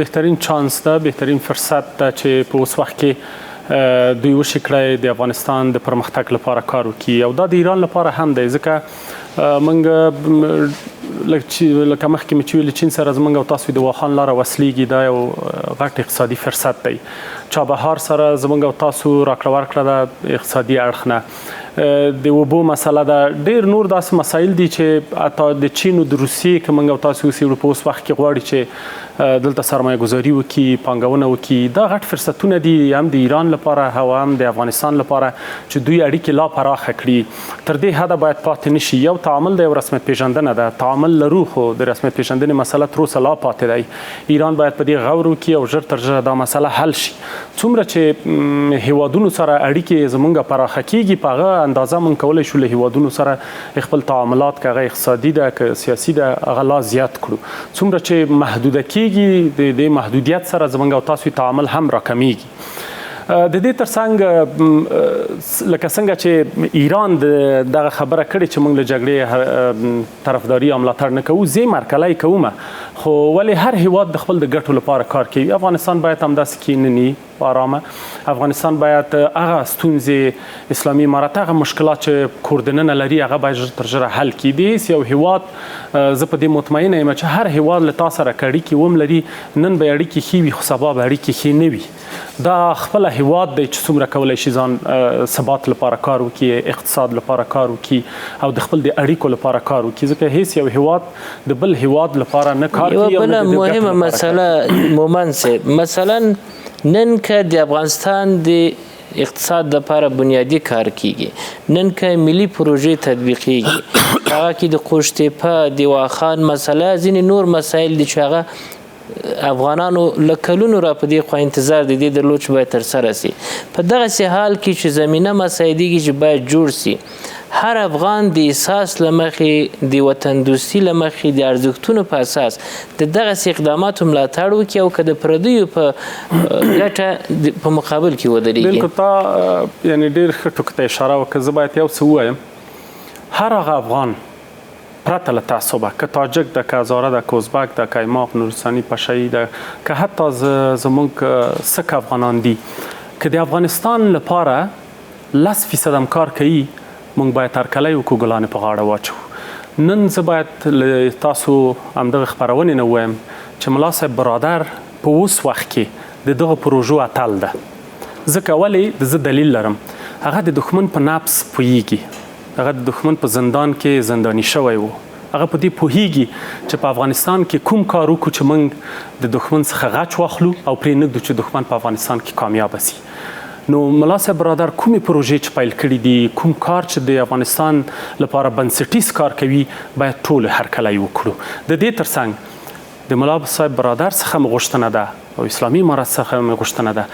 بهترین چانس ده، بهترین فرصت ده چې په اوس وخت کې دوی وشي کړی د افغانستان د پرمختګ لپاره کار وکړي، او دا د ایران لپاره هم دی، ځکه موږ لکه مخکې مې چې ویلي چین سره زموږ او تاسو د واخان لاره وصلېږي، دا یو غټ اقتصادي فرصت دی. چابهار سره زموږ او تاسو راکړه ورکړه ده اقتصادي اړخ نه، د اوبو مسله ده، ډېر نور داسې مسایل دي چې حتی د چین او د روسیې که موږ او تاسو اوسېږو په اوس وخت کې غواړي چې دلته سرمایه ګذاري وکړي، پانګونه وکړي، دا غټ فرصتونه دي هم د ایران لپاره او هم د افغانستان لپاره چې دوی اړیکې لا پراخه کړي. تر دې حده باید پاتې نشي. یو تعامل دی، یو رسمیت پیژندنه ده، تعامل لرو خو د رسمیت پیژندنې مسله تر اوسه لا پاتې دی. ایران باید په دې غور وکړي او ژر تر ژره دا مسله حل شي. څومره چې هیوادونو سره اړیکې زموږ پراخه کېږي، په هغه اندازه موږ کولی شو له هیوادونو سره خپل تعاملات که هغه اقتصادي ده که سیاسي ده هغه لا زیات کړو. څومره چې محدوده کېږي د دې محدودیت سره زموږ او تاسو تعامل هم راکمیږي. د دې ترڅنګ لکه څنګه چې ایران دغه خبره کړې چې موږ له جګړې طرفداري او ملاتړ نه کوو، زه مرکلی کوم، خو ولې هر هیواد د خپل د ګټو لپاره کار کوي. افغانستان باید همداسې کینني آرامه، افغانستان باید هغه ستونزې اسلامي امارت هغه مشکلات چې کوردننه لري هغه باید تر ژره حل کړي. د هیڅ یو هیواد زه په دې مطمئنه یم چې هر هیواد له تا سره که اړیکې وم لري، نن به اړیکې ښې وي خو سبا به اړیکې ښې نه وي. دا خپله هیواد دی چې څومره کولی شي ځان ثبات لپاره کار وکړي، اقتصاد لپاره کار وکړي او د خپل د اړیکو لپاره کار وکړي، ځکه هیڅ یو هیواد د بل هیواد لپاره نه کار کوي. یوه بله مهمه مسله مومن صاحب، مثلا نن که د افغانستان د اقتصاد لپاره بنیادی کار کیږي، نن که ملي پروژې تطبیقیږي، هغه کې د قوشتېپه د واخان مسله، ځینې نور مسایل دي چې هغه افغانانو له کلونو را په دې خوا انتظار د دې درلود چې باید ترسره سي. په دغسې حال کې چې زمینه مساعدېږي چې باید جوړ سي، هر افغان د احساس له مخې، د وطن دوستي له مخې، د ارزښتونو په اساس د دغسې اقداماتو ملاتړ وکړي او که د پردیو په ګټه په مقابل کې ودرېږي. بالکل تا یعنې ډېر ښه ټکو ته اشاره وکړه. زه باید یو څه ووایم، هر هغه افغان پرته له تعصبه، که تاجک ده، که هزاره ده، که ازبک ده، که ایماق، نورستاني، پشهیي ده، که حتی زموږ سک افغانان دي، که د افغانستان لپاره 10% هم کار کوي، موږ باید هرکلی وکړو، ګلانې په غاړه واچوو. نن زه باید له تاسو همدغه خپرونې نه ووایم چې ملا صاحب برادر په اوس وخت کې د دغه پروژو اتل ده. ځکه ولې زه دلیل لرم، هغه د دښمن په نفس پوهیږي، هغه د دښمن په زندان کې زنداني شوی و، هغه په دې پوهیږي چې په افغانستان کې کوم کار وکړو چې موږ د دښمن څخه غچ واخلو او پرې نه ږدو چې دښمن په افغانستان کې کامیابه سي. نو ملا صاحب برادر کومې پروژې چې پیل کړي دي، کوم کار چې د افغانستان لپاره بنسټیز کار کوي، باید ټول هرکلی وکړو. د دې ترڅنګ د ملا صاحب برادر څخه مې غوښتنه ده او اسلامي امارت څخه مې غوښتنه ده،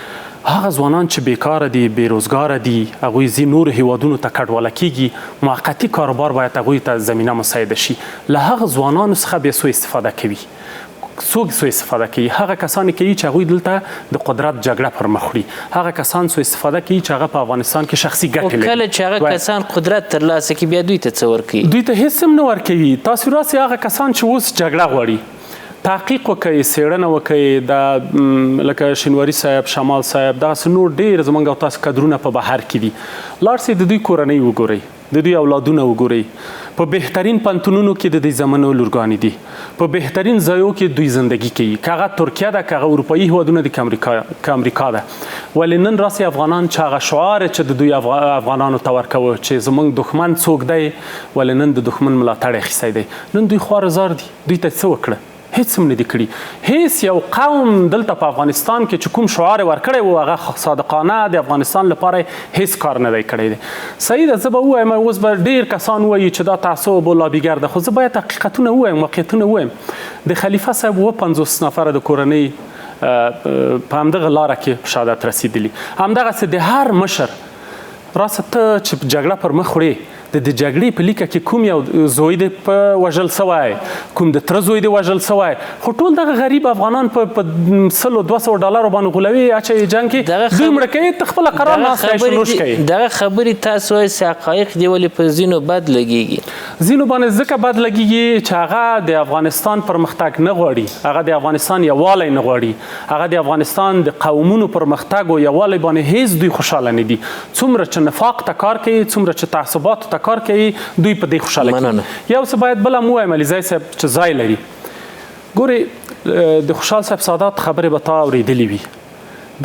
هغه ځوانان چې بیکاره دي، بېروزګاره دي، هغوی ځي نورو هیوادونو ته کډواله کیږي، موقتي کاروبار باید هغوی ته زمینه مساعده شي. له هغه ځوانانو څخه بیا سوء استفاده کوي. څوک سوء استفاده کوي؟ هغه کسان کوي چې هغوی دلته د قدرت جګړه پر مخ وړي، هغه کسان سوء استفاده کوي چې هغه په افغانستان کې شخصي ګټې لري. کله چې هغه کسان قدرت ترلاسه کوي، بیا دوی ته څه ورکوي؟ دوی ته هېڅ هم نه ورکوي. تاسو راسئ، هغه کسان چې اوس جګړه غواړي، تحقیق وکړئ، څېړنه وکړئ، د لکه شینواري صاحب، شمال صاحب، دغسې نور ډېر زموږ او تاسو کدرونه په بهر کې دي. لاړ شئ، د دوی کورنۍ وګورئ، د دوی اولادونه وګورئ. په بهترین پنتونونو کې د دوی زامنو لورګانې دي، په بهترین ځایو کې دوی زندگی کوي، که هغه ترکیه ده، که هغه اروپایي هیوادونه دي، که امریکا ده. ولې نن راسئ افغانان چې هغه شعار چې د دوی افغانانو ته ورکوه چې زموږ دښمن څوک دی، ولې نن د دښمن ملاتړ اخیستی دی. نن دوی خواره زار دي، دوی ته څه وکړه؟ هیڅ هم نه دي کړي. هیڅ یو قوم دلته په افغانستان کې چې کوم شعار ورکړی و، هغه صادقانه د افغانستان لپاره هیڅ کار نه دی کړی دی. صحیح ده، زه به ووایم، اوس به ډېر کسان ووایي چې دا تعصب او لابیګر ده، خو زه باید حقیقتونه ووایم، واقعیتونه ووایم. د خلیفه صاحب 50 نفره د کورنۍ په همدغه لاره کې شهادت رسېدلي. همدغسې د هر مشر راسه ته چې جګړه پر مخ وړې، د جګړې په لیکه کې کوم یو زوی دی په وژل سوی، کوم د تره زوی دی وژل سوی، خو ټول دغه غریب افغانان په $100-200 باندې غولوي، اچوي جنګ کې، دوی مړه کوي، ته خپله قرار ناست کوې، شنوش کوي. دغه خبرې تاسو وایئ چې حقایق دې ولې په ځینو بد لګېږي؟ ځینو باندې ځکه بد لګیږي چې هغه د افغانستان پرمختګ نه غواړي، هغه د افغانستان یووالی نه غواړي، هغه د افغانستان د قومونو پرمختګ او یووالی باندې هیڅ دوی خوشحاله نه دي. څومره چې نفاق ته کار کوي، څومره چې تعصباتو ته کار کوي، دوی په دې خوشحاله کېږي. یو څه باید بل هم ووایم علیزی صاحب چې ځای لري. ګورې د خوشحال صاحب سادات خبرې به تا اورېدلې وي،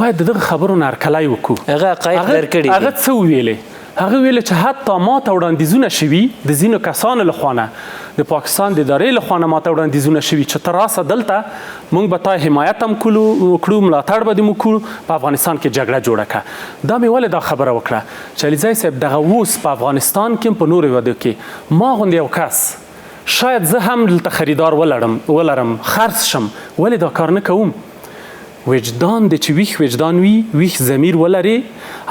باید د دغه خبرو نه هرکلی وکړو. هغه حقایق درکړي دي. هغه څه وویلې؟ هغه ویل چې حتی ماته وړاندیزونه شوي د ځینو کسانو لخوا، د پاکستان د ادارې لخوا ماته وړاندیزونه شوي چې ته راسه دلته، موږ به تا حمایت هم کړو، ملاتړ به دې موږ کړو، په افغانستان کې جګړه جوړه کړه. دا مې ولې دا خبره وکړه چې علیزی صاحب دغه اوس په افغانستان کې په نورو هېوادو کې ما غوندې یو کس شاید زه هم دلته خریدار ولرم، خرڅ شم، ولې دا کار نه کوم؟ وجدان د چې ویښ وجدان وي، ویښ ضمیر ولري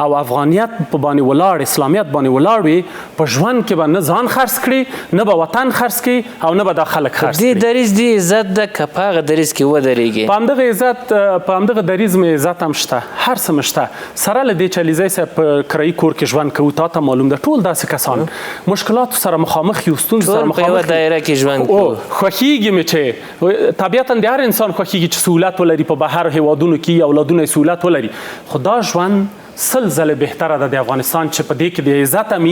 او افغانیت په باندې ولاړ، اسلامیت باندې ولاړ وي، په ژوند کې به نه ځان خرڅ کړي، نه به وطن خرڅ کړي او نه به دا خلک خرڅ کړي. دې دریځ دې عزت ده که په هغه دریځ کې ودرېږي؟ په همدغه دریځ مې عزت هم شته، هر څه مې شته. سره له دې چې علیزی صاحب په کرایي کور کې ژوند کوو، تا ته معلوم ده ټول داسې کسان مشکلاتو سره مخامخ یو، ستونزو سره مخامخ، ټول په یوه دایره کې ژوند کوو. خوښېږي مې چې طبیعتا د هر انسان خوښېږي چې سهولت ولري، په بهر هېوادونو کې اولادونه یې سهولت ولري، خو دا ژوند سل ځله بهتره ده د افغانستان چې په دې کې د عزت هم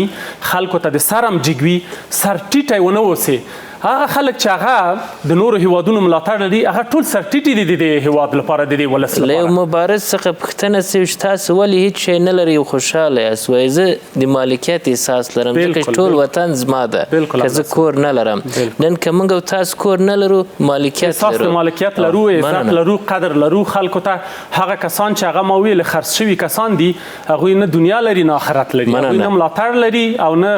خلکو ته د سر هم جګ وي، سر ټیټی ونه اوسي. هغه خلک چې هغه د نورو هیوادونو ملاتړ لري، هغه ټول سر ټیټي دي د دې هیواد لپاره، د دې ولس لپاره. له یو مبارز څخه پوښتنه شوې چې تاسو ولې هیڅ شی نه لرئ او خوشحاله یاست؟ وایي زه د مالکیت احساس لرم، ځکه چې ټول وطن زما ده، که زه کور نه لرم. نن که موږ او تاسو کور نه لرو، مالکیت لرو، احساس د مالکیت لرو، عزت لرو، قدر لرو. خلکو ته هغه کسان چې هغه ما ویل خرڅ شوي کسان دي، هغوی نه دنیا لري نه آخرت لري، هغوی نه ملاتړ لري او نه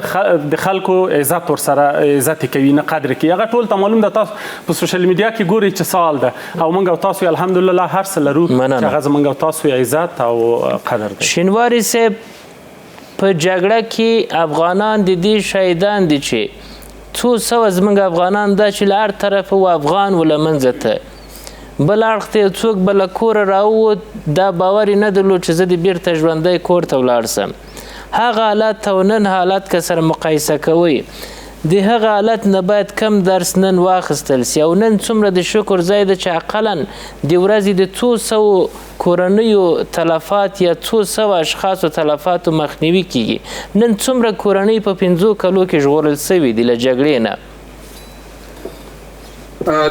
د خلکو عزت ورسره عزت کوي، نه قدر کوي. هغه ټول ته معلوم ده، تاسو په سوشل میډیا کې ګورئ چې سوال ده، او موږ او تاسو الحمدلله هر څه لرو چې هغه زموږ او تاسو عزت او قدر دی. شینواري صاحب، په جګړه کې افغانان د دې شهیدان دي چې څو سوه زموږ افغانان ده چې له هر طرفه و افغان و له منځه ته، بل اړخ ته یو څوک به له کوره راووت، دا باور یې نه درلود چې زه د بیرته ژوندی کور ته ولاړ سم. هغه حالت او نن حالت که سره مقایسه کوئ، د هغه حالت نه باید کم درس نن واخیستل سي، او نن څومره د شکر ځای ده چې اقلا د ورځې د څو سوو کورنیو تلفات یا څو سوه اشخاصو تلفاتو مخنیوي کیږي. نن څومره کورنۍ په 5 کلو کې ژغورل سوي دي له جګړې نه.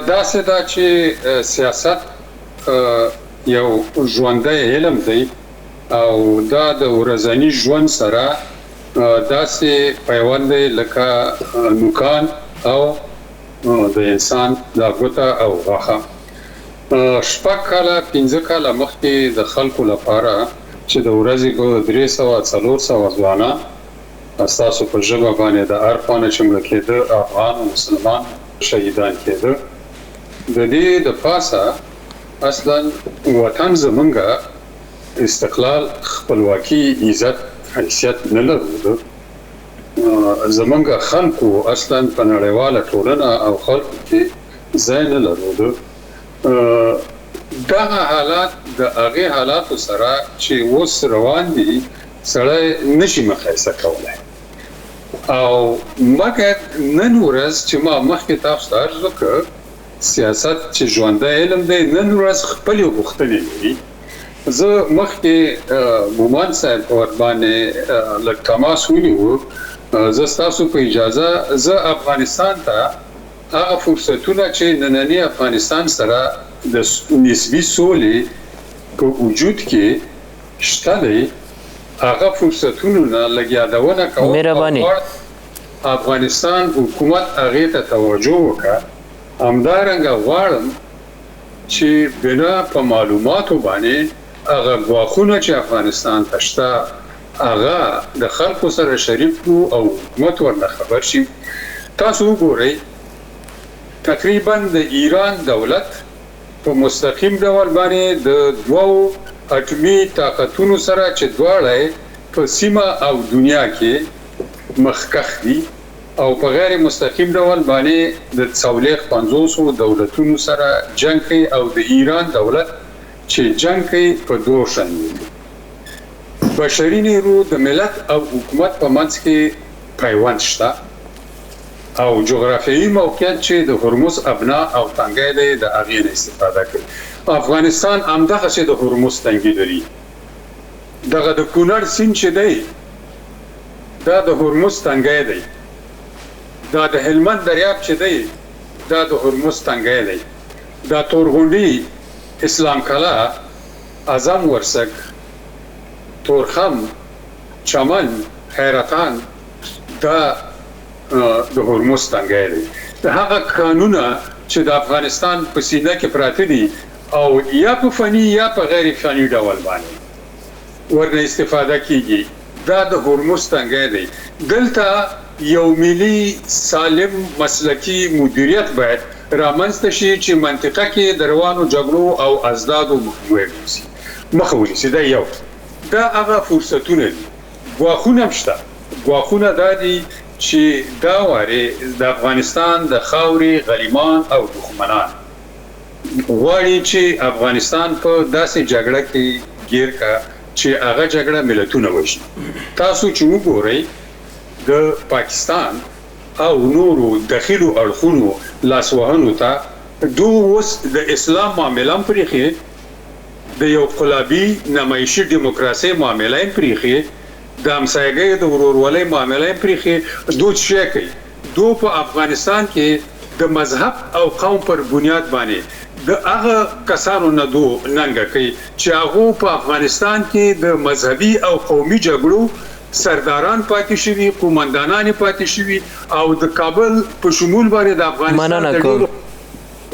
داسې ده چې سیاست یو ژوندی علم دی او دا د ورځني ژوند سره داسې پیوند دی لکه نوکان او د انسان دا ګوته او غاښه. 6 کاله 5 کاله مخکې د خلکو لپاره چې د ورځې 300-400 ځوانان ستاسو په ژبه باندې د هر خوا نه چې مړه کېده افغان او مسلمان شهیدان کېده، د دې د پاسه اصلا وطن زمونږ استقلال، خپلواکي، عزت، حیثیت نه لرلو. زمونږ خلکو اصلا په نړیواله ټولنه او خلکو کې ځای نه لرلو. دغه حالات د هغې حالاتو سره چې اوس روان دي سړی نشي مقایسه کولی. او مګر نن ورځ چې ما مخکې تاسو ته عرض وکړ، سیاست چې ژوندی علم دی، نن ورځ خپلې غوښتنې لري. زه مخکې مومن صاحب په ورباندې لږ تماس ونیو، زه ستاسو په اجازه زه افغانستان ته هغه فرصتونه چې ننني افغانستان سره د نسبي سولې په وجود کې شته دی، هغه فرصتونو نه لږ یادونه کوم. مهرباني افغانستان حکومت هغې ته توجه وکړه. همدارنګه غواړم چې بنا په معلوماتو باندې هغه ګواښونه چې افغانستان ته شته هغه د خلکو سره شریک کړو او حکومت ورنه خبر شي. تاسو وګورئ، تقریبا د ایران دولت په مستقیم ډول باندې د 2 اټومي طاقتونو سره چې دواړه په سیمه او دنیا کې مخکښ دي، او په غیر مستقیم ډول باندې د 450 دولتونو سره جنگ کوي، او د ایران دولت چې جنگ کوي په 2 شان دي. بشري نیرو د ملت او حکومت په منځ کې پیوند شته. او جغرافیایي موقعیت چې د هرمز ابنا او تنګی دی د هغې نه استفاده کوي. افغانستان همدغسې د هرمز تنګي لري. دغه د کونړ سیند چې دی دا د هرمز تنګی دی. دا د هلمند دریاب چې دی دا د هرمز تنګی دی. دا تورغونډي، اسلام کلا، اعظم ورسک، تورخم، چمن، حیرتان دا د هرمز تنګی دی. د هغه کانونه چې د افغانستان په سینه کې پراته دي او یا په فني یا په غیر فني ډول باندې ورنه استفاده کیږي، دا د هرمز تنګی دی. دلته یو ملي سالم مسلکی مدیریت باید رامنځته شي چې منطقه کې د روانو جګړو او ازدادو مخه ونیسي. دا یو دا هغه فرصتونه دي. ګواښونه هم شته. ګواښونه دا دي چې دا وارې د افغانستان د خاورې غلیمان او دښمنان غواړي چې افغانستان په داسې جګړه کې گیر کا چې هغه جګړه ملتونه وشي. تاسو چې وګورئ د پاکستان او نورو داخلو اړخونو لاسوهنو ته دوی اوس د اسلام معامله هم پرېښې، د یو قلابي نمایشي ډیموکراسۍ معامله هم پرېښې، د همسایګۍ د ورورولۍ معامله هم پرېښې. دوی څه شی کوي؟ دوی په افغانستان کې د مذهب او قوم پر بنیاد باندې د هغه کسانو نه دوی ننګه کوي چې هغه په افغانستان کې د مذهبي او قومي جګړو سرداران پاتې شوي، قومندانان پاتې شوي او د کابل په شمول باندې د افغانستان د ډېرو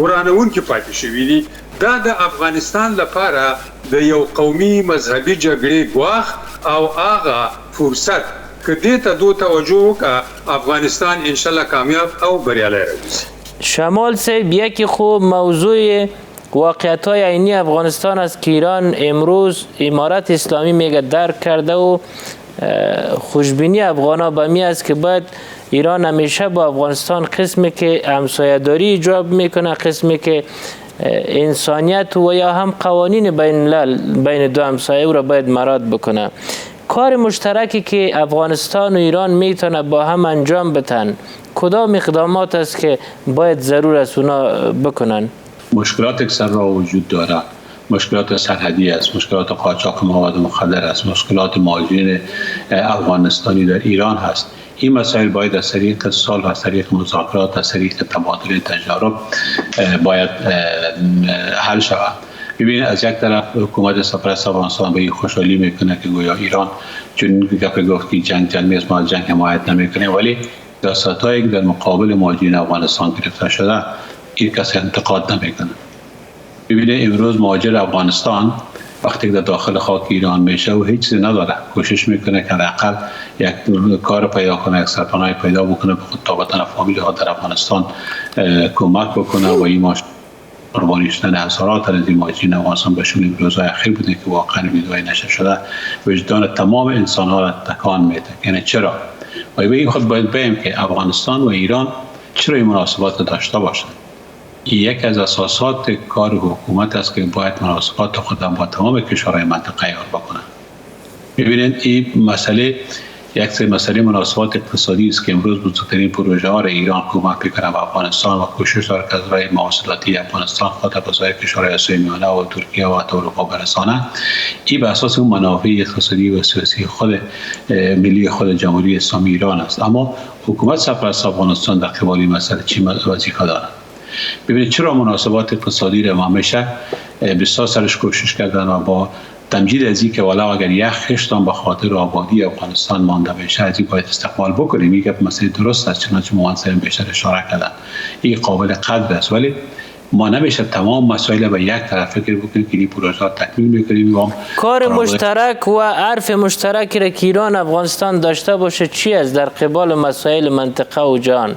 ورانوونکي پاتې شوي دي. دا د افغانستان لپاره د یو قومي مذهبي جګړې ګواښ او هغه فرصت که دې ته دو توجه وکړه افغانستان انشاءالله کامیاب او بریالی راوځي. شمال صاحب، یکی خوب موضوع واقعیت‌های عینی افغانستان است که ایران امروز امارت اسلامی میگه درک کرده و خوشبینی افغان‌ها به می است که باید ایران همیشه با افغانستان قسمی که همسایه‌داری ایجاب میکنه، قسمی که انسانیت و یا هم قوانین بین دو همسایه را باید مراعات بکنه. کار مشترکی که افغانستان و ایران میتونه با هم انجام بدن کدام اقدامات است که باید ضرور است اونا بکنن؟ مشکلات اکثر را وجود داره. مشکلات سرحدی است، مشکلات قاچاق مواد مخدر است، مشکلات مهاجرین افغانستانی در ایران هست. این مسائل باید از طریق صلح، از طریق مذاکرات، از طریق تبادل تجارب باید حل شود. ببینید از یک طرف حکومت سرپرست افغانستان به این خوشحالی میکنه که گویا ایران چون گپ گفت که جنگ نیست، ما از جنگ حمایت نمیکنیم، ولی سیاستایی که در مقابل مهاجرین افغانستان گرفته شده این کسی انتقاد نمیکنه. ببینید امروز مهاجر افغانستان وقتی که در داخل خاک ایران میشه و هیچ چیزی نداره، کوشش میکنه که حداقل یک کار پیدا کنه، یک سرپناه پیدا بکنه، به خود تا وطن فامیل ها در افغانستان کمک بکنه و این قربانی شدن هزارات از این مهاجرین افغانستان به شمول روزهای اخیر بوده که واقعا ویدئوی نشر شده وجدان تمام انسان ها را تکان میده. یعنی چرا؟ و این خود باید بگیم که افغانستان و ایران چرا این مناسبات داشته باشند. یک از اساسات کار حکومت است که باید مناسبات خود با تمام کشورهای منطقه یار بکنند. ببینید این مسئله یک سری مسئله مناسبات اقتصادی است که امروز بزرگترین پروژه ها را ایران کمک میکنه به افغانستان و کوشش داره که از راه مواصلاتی افغانستان خود به سایر کشورهای آسیای میانه و ترکیه و اروپا برسانه. این به اساس اون منافع اقتصادی و سیاسی خود ملی خود جمهوری اسلامی ایران است. اما حکومت سرپرست افغانستان در قبال این مسئله چی وظیفه دارد؟ ببینید چرا مناسبات اقتصادی را همیشه بسیار سرش کوشش کردن و با تمجید از این که ولو اگر یک خشتان به خاطر آبادی افغانستان مانده بشه از این باید استقبال بکنیم. این گپ مسئله درست است، چنانچه مهندسین بیشتر اشاره کردن این قابل قدر است، ولی ما نمیشه تمام مسائل به یک طرف فکر بکنیم که این پروژه را تکمیل میکنیم. کار مشترک و حرف مشترکی را که ایران افغانستان داشته باشه چی است در قبال مسائل منطقه و جهان؟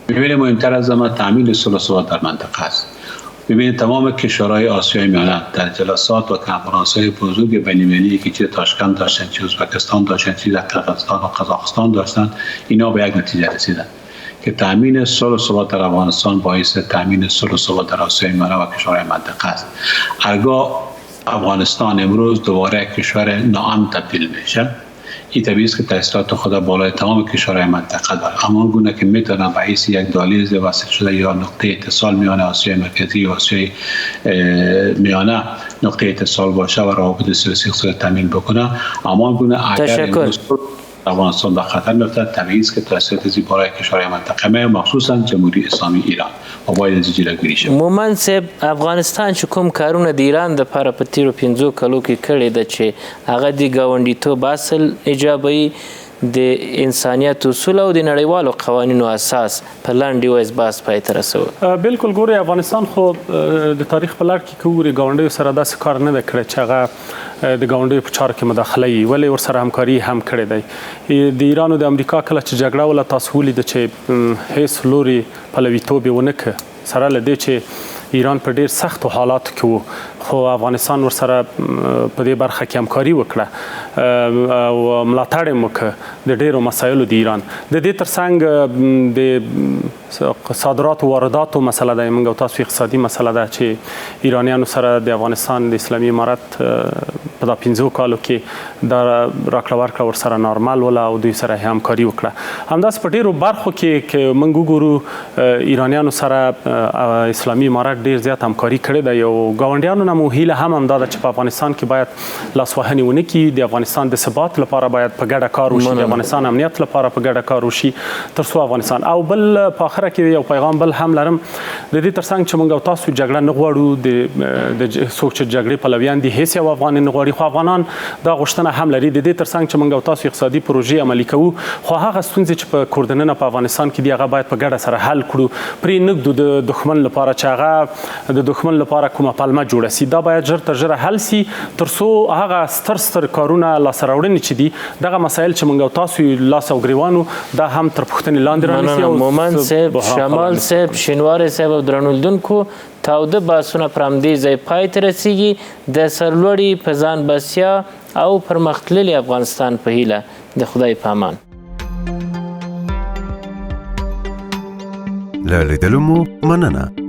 ببینید مهمتر از همه تامین صلح و ثبات در منطقه است. ببینید تمام کشورهای آسیای میانه در جلسات و کنفرانس‌های بزرگ بین‌المللی که چه تاشکند داشتن، چه ازبکستان داشتن، چه قرقیزستان و قزاقستان داشتن، اینا به یک نتیجه رسیدن که تامین صلح و ثبات در افغانستان باعث تامین صلح و ثبات در آسیای میانه و کشورهای منطقه است. هرگاه افغانستان امروز دوباره کشور ناامن تبدیل میشه، این طبیعی است که تأثیرات خود بالای تمام کشورهای منطقه دارد. همان گونه که میتونه باعث یک دهلیز وصل شده یا نقطه اتصال میان آسیای مرکزی و آسیای میانه نقطه اتصال باشه و روابط سیاسی اقتصادی تامین بکنه، همان گونه اگر افغانستان در خطر میفتد، طبیعی است که تاثیرات زی بالای کشورهای منطقه می مخصوصا جمهوری اسلامی ایران و باید از جلوگیری شود. مومند صاحب، افغانستان چې کوم کارونه د ایران د لپاره په تیرو 5 کالو کې کړي ده چې هغه د ګاونډیتوب اصل ایجابوي، د انسانیت اصول او د نړیوالو قوانینو اساس په لاندې وایز باس پای ته رسوي. بالکل ګوري افغانستان خو د تاریخ په لړ کې ګوري ګاونډیو سره داسې کار نه دی کړی چې هغه د ګاونډیو په چارو کې مداخله وي، ولې ورسره همکاري هم کړې دی. د ایران او د امریکا کله چې جګړه وله تاسو ولیده چې هیڅ لوري پلویتوب یې ونه کړ، سره له دې چې ایران په ډیر سختو حالاتو کې و، خو افغانستان ورسره په دې برخه کې همکاري وکړه او ملاتړ یې وکړ د ډیرو مسایلو د ایران. د دې ترڅنګ د صادراتو وارداتو مسله ده، موږ او تاسو اقتصادي مسله ده چې ایرانیانو سره د افغانستان د اسلامي امارت په دا 15 کالو کې دا راکړه ورکړه ورسره نارمل وله او دوی سره همکاري وکړه. همداسې په ډیرو برخو کې موږ وګورو ایرانیانو سره اسلامي امارت ډیر زیات همکاري کړې ده. یو ګاونډیانو نه مو هیله هم همدا ده چې په افغانستان کې باید لاسوهنې ونه کړي، د افغانستان د ثبات لپاره باید په ګډه کار وشي، د افغانستان امنیت لپاره په ګډه کار وشي تر څو افغانستان. او بل په اخره کې یو پیغام بل هم لرم، د دې ترڅنګ چې موږ او تاسو جګړه نه غواړو، د څوک چې جګړې پلویان دي هیڅ یو افغان نه غواړي، خو افغانان دا غوښتنه هم لري. د دې ترڅنګ چې موږ او تاسو اقتصادي پروژې عملي کوو، خو هغه ستونزې چې په کوردننه په افغانستان کې دي هغه باید په ګډه سره حل کړو، پرې نږدو د دښمن لپاره چې هغه د دښمن لپاره کومه پلمه جوړه سي، دا باید ژر تر ژره حل سي تر څو هغه ستر کارونه لاسته راوړنې چې دي دغه مسایل چې موږ او تاسو لاس او ګریوانو دا هم تر پوښتنې لاندې رانیسي. مومند صاحب، شمال صاحب، شینواری صاحب او درنولیدونکو، تاوده بحثونه پر همدې ځای پای ته رسیږي. د سرلوړي په ځان بسیا او پرمختللي افغانستان په هیله، د خدای په امان. له لیدلو مو مننه.